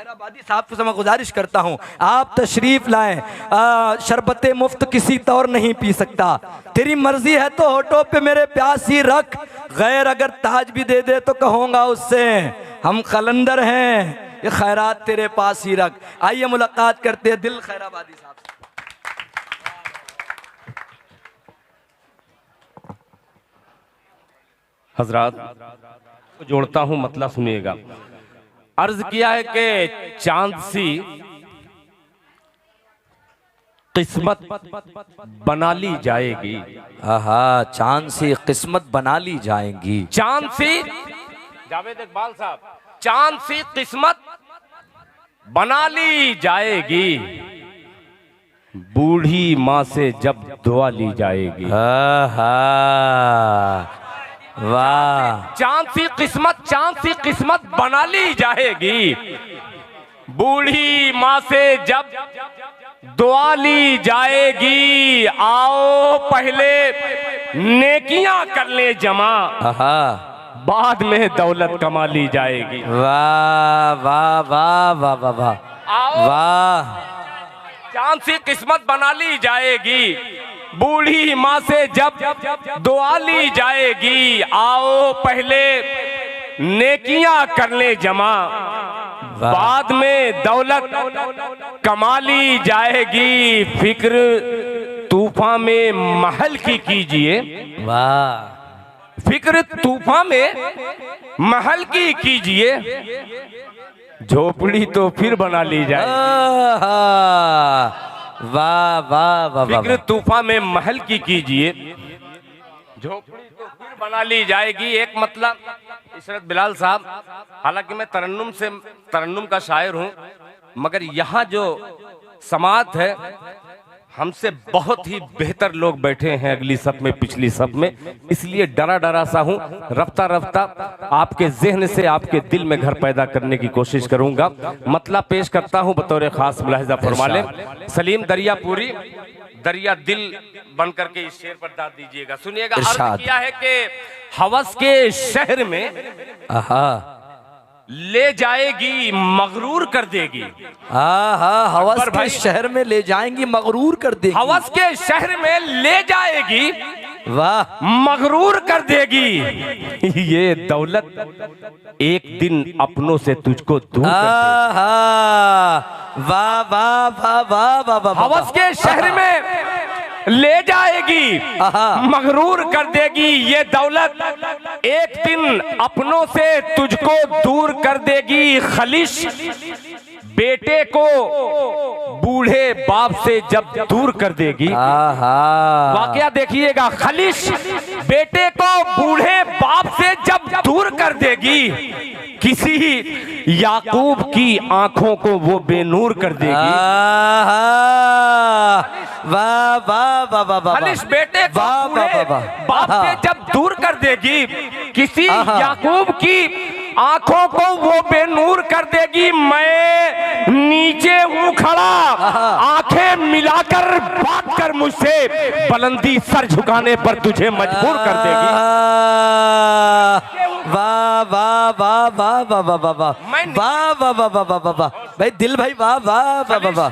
खैराबादी साहब से मैं गुजारिश करता हूँ आप तशरीफ लाएं। शरबत मुफ्त किसी तौर नहीं पी सकता, तेरी मर्जी है तो होठों पे मेरे प्यासी रख, गैर अगर ताज भी दे दे तो कहूँगा उससे हम कलंदर हैं, ये खैरात तेरे पास ही रख। आइए मुलाकात करते हैं दिल खैराबादी साहब से। हजरात जोड़ता हूं, मतलब सुनिएगा। अर्ज किया है कि चांद सी किस्मत बना ली जाएगी। आहा, चांद सी किस्मत बना ली जाएंगी। चांद सी, जावेद इकबाल साहब, चांद सी किस्मत बना ली जाएगी, बूढ़ी माँ से जब दुआ ली जाएगी। आहा, वाह। चांद सी किस्मत बना ली जाएगी, बूढ़ी माँ से जब दुआ ली जाएगी। आओ पहले नेकियां कर ले जमा, बाद में दौलत कमा ली जाएगी। वाह वाह वाह वाह वाह वाह वाह। चांद सी किस्मत बना ली जाएगी, बूढ़ी माँ से जब दुआ ली जाएगी। आओ पहले नेकियां कर ले जमा, बाद में दौलत कमा ली जाएगी। फिक्र तूफान में महल की कीजिए, वाह। फिक्र तूफान में महल की कीजिए, झोपड़ी तो फिर बना ली जाए। वाह वाह वाह। फिक्र तूफान में महल की कीजिए, झोपड़ी तो फिर बना ली जाएगी। एक मतलब इशरत बिलाल साहब, हालांकि मैं तरन्नुम का शायर हूँ, मगर यहाँ जो समात है हमसे बहुत ही बेहतर लोग बैठे हैं अगली सफ में पिछली सफ में, इसलिए डरा डरा सा हूँ। रफ्ता रफ्ता आपके जहन से आपके दिल में घर पैदा करने की कोशिश करूंगा। मतलब पेश करता हूँ बतौर खास मुलाहिजा फरमा लें। सलीम दरियापुरी, दरिया दिल बन करके इस शेर पर दाद दीजिएगा, सुनिएगा। अर्ज किया है कि हवस के शहर में ले जाएगी मगरूर कर देगी। हवस के शहर में ले जाएंगी मगरूर कर देगी। हवस के शहर में ले जाएगी, वाह, मगरूर कर देगी। ये दौलत एक दिन अपनों से तुझको दूर कर देगी। वाह वाह वाह वाह वाह। हवस के शहर में ले जाएगी, मगरूर कर देगी। ये दौलत एक दिन अपनों से तुझको दूर कर देगी। खलिश बेटे को बूढ़े बाप से जब दूर कर देगी। वाकया देखिएगा, खलिश बेटे को बूढ़े बाप से जब दूर कर देगी, किसी याकूब की आंखों को वो बेनूर कर देगी। वाह वाह वाह वाह। खलिश बेटे को बूढ़े बाप से जब दूर कर देगी, किसी याकूब की आंखों को वो बेनूर कर देगी। मैं नीचे हूँ खड़ा, आंखें मिलाकर बात कर मुझसे, बुलंदी सर झुकाने पर तुझे मजबूर कर देगी। वाह वाह वाह वाह वाह वाह वाह वाह वाह वाह वाह वाह वाह। भाई दिल भाई, वाह वाह वाह वाह वाह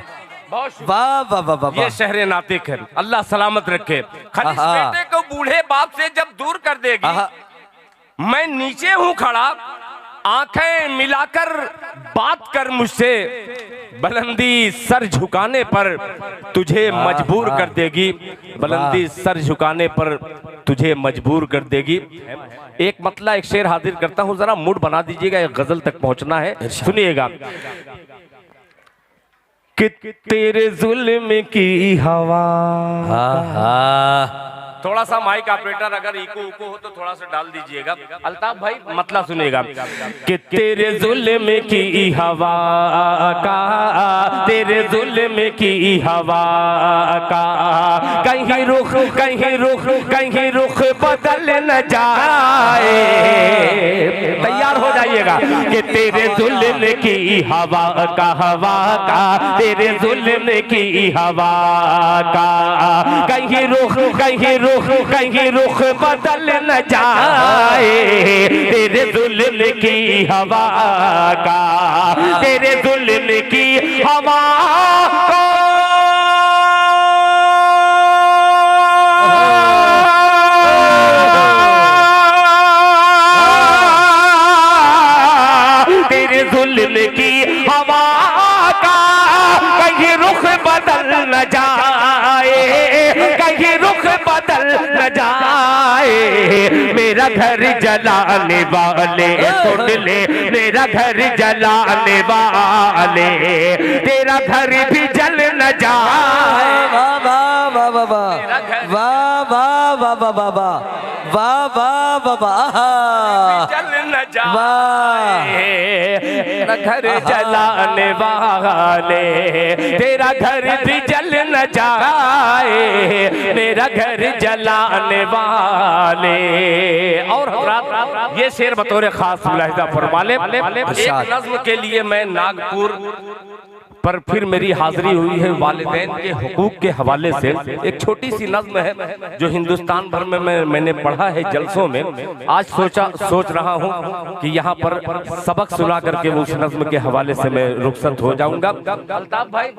वाह वाह वाह वाह। ये शहर नातिक है, अल्लाह सलामत रखे। खलिश बेटे को बूढ़े बाप से जब दूर कर देगी, मैं नीचे हूँ खड़ा, आंखें मिलाकर बात कर मुझसे, बुलंदी सर झुकाने पर तुझे मजबूर कर देगी। बुलंदी सर झुकाने पर तुझे मजबूर कर देगी। एक मतला एक शेर हाजिर करता हूँ, जरा मूड बना दीजिएगा, एक गजल तक पहुंचना है, सुनिएगा। कि तेरे जुल्म की हवा, थोड़ा सा माइक ऑपरेटर अगर इको उको हो तो थोड़ा सा डाल दीजिएगा। अल्ताफ भाई मतलब सुनेगा। कि तेरे जुल्म की हवा का, तेरे जुल्म की हवा का, कहीं रुख कहीं रुख कहीं रुख बदल न जाए। तैयार हो जाइएगा। कि तेरे जुल्म की हवा का, हवा का, तेरे जुल्म की हवा का, कहीं रुख कहीं रुख बदल न जाए तेरे जुल्म की हवा का, तेरे जुल्म की हवा का। तेरे जुल्म की हवा का कहीं रुख बदल न जाए, कहीं रुख बदल न जाए। मेरा घर जलाने वाले सुन ले, मेरा घर जलाने वाले तेरा घर भी जल न जाए। वाह वाह वाह वाह वाह वाह वाह वाह वाह वाह वाह वाह वाह वाह जल न जाए तेरा घर जलाने वाले, तेरा घर भी जल न जाए, मेरा घर जलाने वाले। और हज़रात ये शेर बतौर खास मुलाहिज़ा फरमा ले। एक नज़्म के लिए मैं नागपुर पर फिर मेरी हाजिरी हुई है वालिदैन के हुकूक के हवाले से। एक छोटी सी नज़्म है जो हिंदुस्तान भर में मैंने पढ़ा है जलसों में। आज सोच रहा हूँ कि यहाँ पर सबक सुना करके उस नज़्म के हवाले से मैं रुखसत हो जाऊंगा। अल्ताफ भाई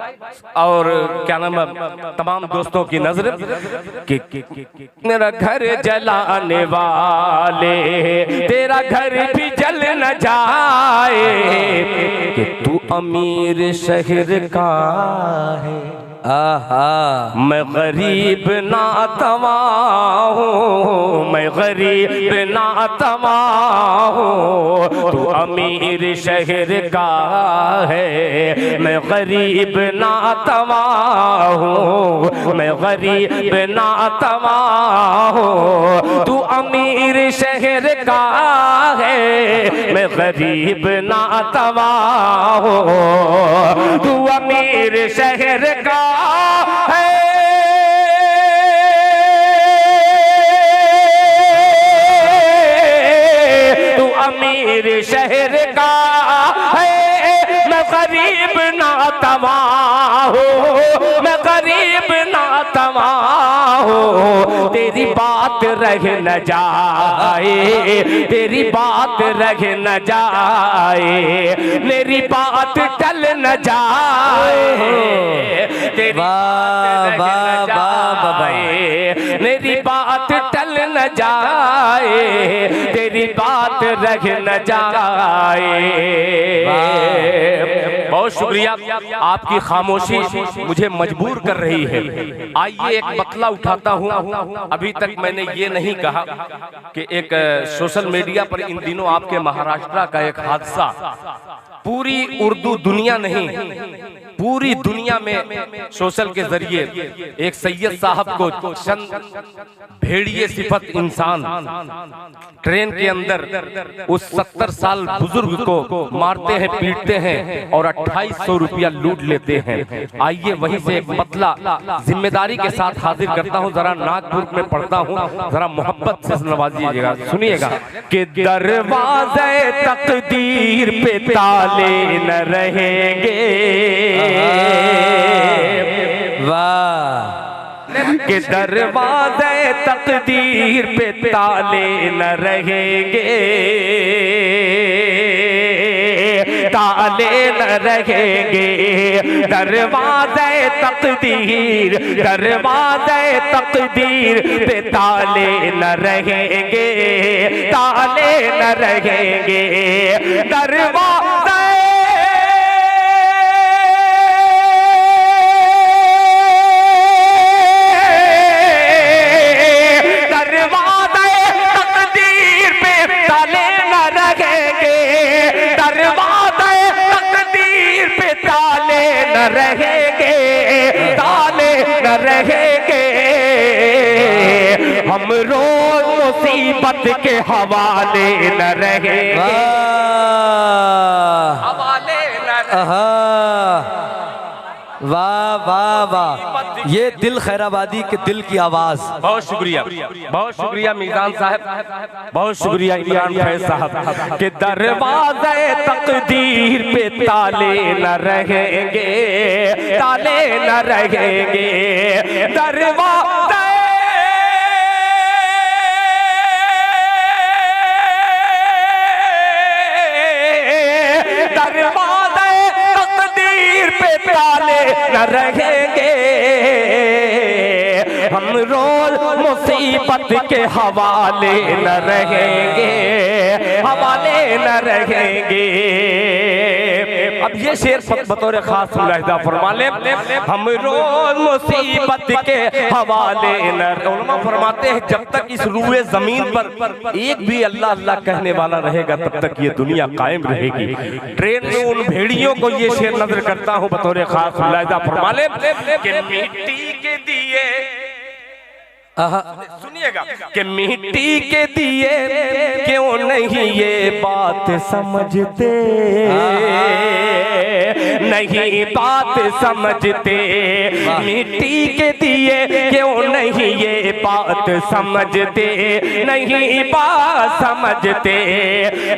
और क्या नाम है तमाम दोस्तों की नजर कि मेरा घर जलाने वाले तेरा घर भी जल न जाए, कि तू अमीर शहर का है, आहा मैं गरीब नातवा हूँ, मैं गरीब नातवा हूँ। तू अमीर शहर का है, मैं गरीब नातवा हूँ, मैं गरीब नातवा हूँ। तू अमीर शहर का है, मैं गरीब नातवा हूँ। तू अमीर शहर का है, तू अमीर शहर का है, मैं गरीब नातवा हूँ, मैं गरीब नातवा हूँ। तेरी बात रह न जाए, तेरी बात रह न जाए, मेरी बात टल न जाए, तेरी बात रह न जाए, मेरी बात टल न जाए, तेरी बात रह न जाए। बहुत शुक्रिया, आपकी खामोशी मुझे मजबूर कर रही है। आइए एक मतला उठाता हूँ। अभी तक मैंने ये नहीं कहा कि एक सोशल मीडिया पर इन दिनों आपके महाराष्ट्र का एक हादसा पूरी उर्दू दुनिया नहीं पूरी दुनिया में सोशल के जरिए एक सैयद साहब को चंद भेड़िए सिफत इंसान ट्रेन के अंदर उस 70 साल बुजुर्ग को मारते हैं, पीटते हैं और 2800 रुपया लूट लेते हैं। आइए वहीं से एक मतला जिम्मेदारी के साथ हाजिर करता हूं। जरा नागपुर में पढ़ता हूं, जरा मोहब्बत से नवाजिएगा, सुनिएगा कि दरवाज़े तकदीर पे ताले न रहेंगे, वाह, कि दरवाज़े तकदीर पे ताले न रहेंगे, ताले न रहेंगे। दरवाज़े तकदीर, दरवाज़े तकदीर पे ताले न रहेंगे, ताले न रहेंगे। दरवाज़े रहेंगे, ताले न रहेंगे। हम रोज मुसीबत के हवाले न रहेंगे, हवाले न रहेंगे। वाह वाह वाह, ये दिल खैराबादी के दिल की आवाज। बहुत शुक्रिया, बहुत शुक्रिया मीज़ान साहब, बहुत शुक्रिया इमरान फैज साहब। कि दरवाज़े तकदीर पे ताले न रहेंगे, ताले न रहेंगे। दरवाज़े प्याले न रहेंगे, हम रोज मुसीबत के हवाले न रहेंगे, हवाले न रहेंगे। अब ये शेर बतौर खास मुलाहिजा फरमा ले, हम रोज मुसीबत के हवाले न। उलमा फरमाते हैं जब तक इस रूए जमीन पर एक भी अल्लाह अल्लाह कहने वाला रहेगा तब तक ये दुनिया कायम रहेगी। ट्रेन में उन भेड़ियों को ये शेर नजर करता हूँ बतौर खास मुलाहिजा फरमा ले कि मिट्टी के दिए, सुनिएगा, कि मिट्टी के दिए क्यों नहीं ये बात समझते, नहीं बात समझते, मिट्टी के दिए क्यों नहीं ये बात समझते, नहीं बात समझते,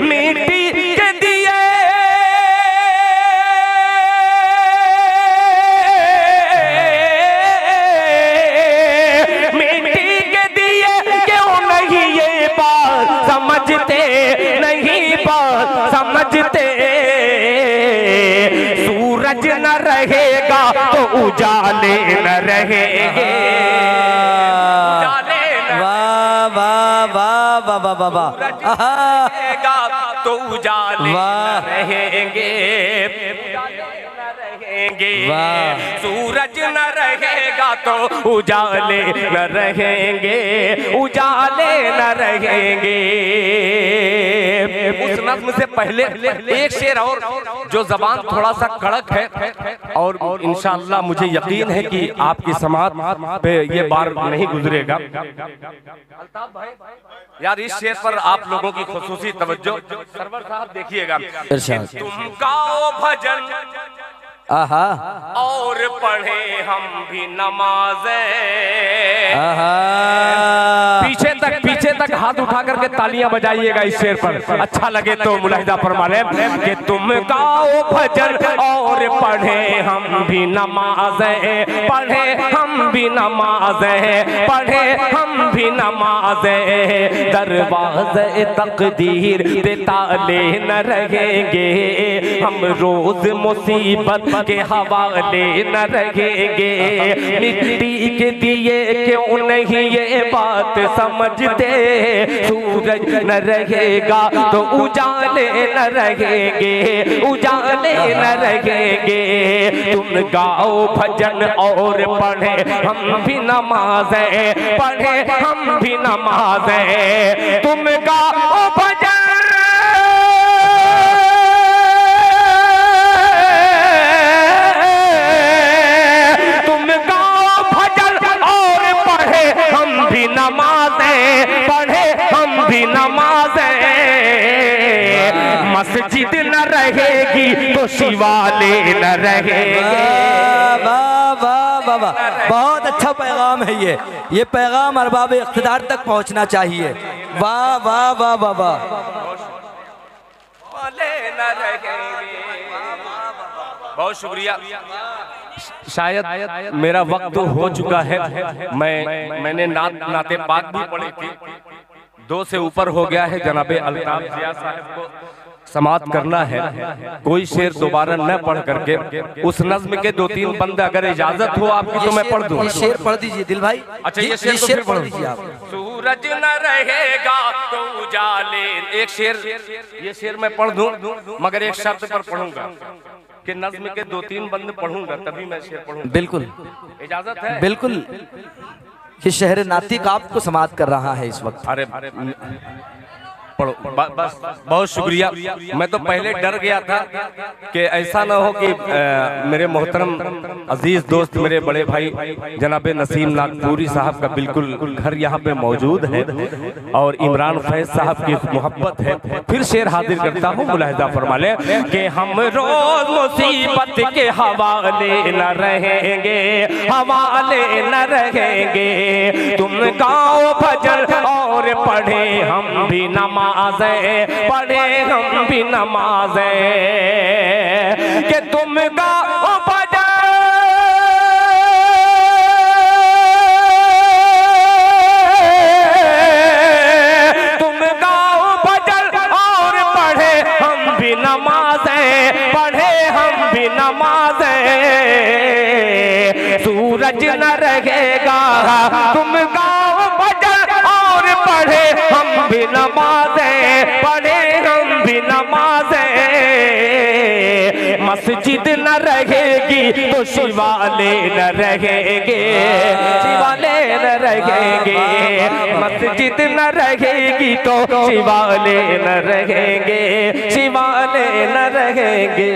मिट्टी के दिए समझते, नहीं बात समझते, सूरज न रहेगा तो उजाले न रहेंगे, वाह वाह वाह वाह वाह वाह वाह, रहेगा तो उजाले न रहेंगे, सूरज न रहेगा तो उजाले न रहेंगे, उजाले न रहेंगे। उस नज़्म से पहले एक शेर और जो ज़बान थोड़ा सा कड़क है और इंशाअल्लाह मुझे यकीन है कि आपकी समात पे ये बार नहीं गुजरेगा। अल्ताफ भाई यार इस शेर पर आप लोगों की खुसूसी तवज्जो, सरवर साहब देखिएगा, तुम गाओ भजन आहा और पढ़े हम भी नमाज़ें, पीछे तक हाथ उठा करके तालियां बजाइएगा इस शेर पर, अच्छा लगे तो मुलाहिजा फरमा लें कि तुम गाओ भजन और पढ़े हम भी नमाज़ें, पढ़े हम भी नमाज़ें, पढ़े हम भी नमाज़ें, दरवाज़े तकदीर पे ताले न रहेंगे, हम रोज मुसीबत के हवाले न रहेंगे, मिट्टी के दिए क्यों नहीं ये बात समझते, सूरज न रहेगा तो उजाले न रहेंगे, उजाले न रहेंगे, तुम गाओ भजन और पढ़े हम भी नमाज़ें, पढ़े हम भी नमाज़ें, तुम गाओ भजन नमाज़ें, पढ़े हम भी नमाज़ें, मस्जिद न रहेगी तो शिवाले न रहेंगे। वाह वाह वाह वाह, बहुत अच्छा पैगाम है ये पैगाम अरबाब इख्तिदार तक पहुंचना चाहिए। वाह वाह वाह वाह वाह, बहुत शुक्रिया। शायद मेरा वक्त हो चुका है, मैंने नाते पाक भी पढ़ी थी, 2 से ऊपर हो गया है। जनाबे अल्ताफ जिया साहब को समाप्त करना है, कोई शेर दोबारा न पढ़ करके उस नज्म के 2-3 बंद अगर इजाजत हो आपकी तो मैं पढ़ दूं। ये शेर पढ़ दीजिए दिल भाई। अच्छा ये शेर पढ़ दीजिए आप। सूरज न रहेगा तो उजाले, एक शेर, ये शेर मैं पढ़ दूं मगर एक शर्त पर पढ़ूंगा कि नज्म के 2-3 बंद पढ़ूंगा तभी मैं शेर पढ़ूंगा। बिल्कुल इजाजत है? बिल्कुल। ये शहर नातिक आपको समाप्त कर रहा है इस वक्त। अरे पढ़ो बस, बहुत शुक्रिया। मैं तो पहले डर गया था कि ऐसा ना हो कि मेरे मोहतरम अजीज दोस्त मेरे बड़े भाई जनाबे नसीम नागपुरी साहब का बिल्कुल घर यहाँ पे मौजूद है और इमरान फैज साहब की मोहब्बत है। फिर शेर हाजिर करता हूँ, मुलाहिजा फरमा ले कि हम रोज मुसीबत के हवाले न रहेंगे, हवाले न रहेंगे, तुम गाओ भजन और पढ़े हम भी नमाज़ें, पढ़े हम भी नमाज़ें, कि तुम गाओ भजन, तुम गाओ भजन और पढ़े हम भी नमाज़ें, पढ़े हम भी नमाज़ें, सूरज न रहेगा। तुम गाओ भजन और पढ़े हम भी नमाजें, पढ़े हम भी नमाजें। मस्जिद न रहेगी तो शिवाले न रहेंगे, शिवाले न रहेंगे। मस्जिद न रहेगी तो शिवाले न रहेंगे, शिवाले न रहेंगे।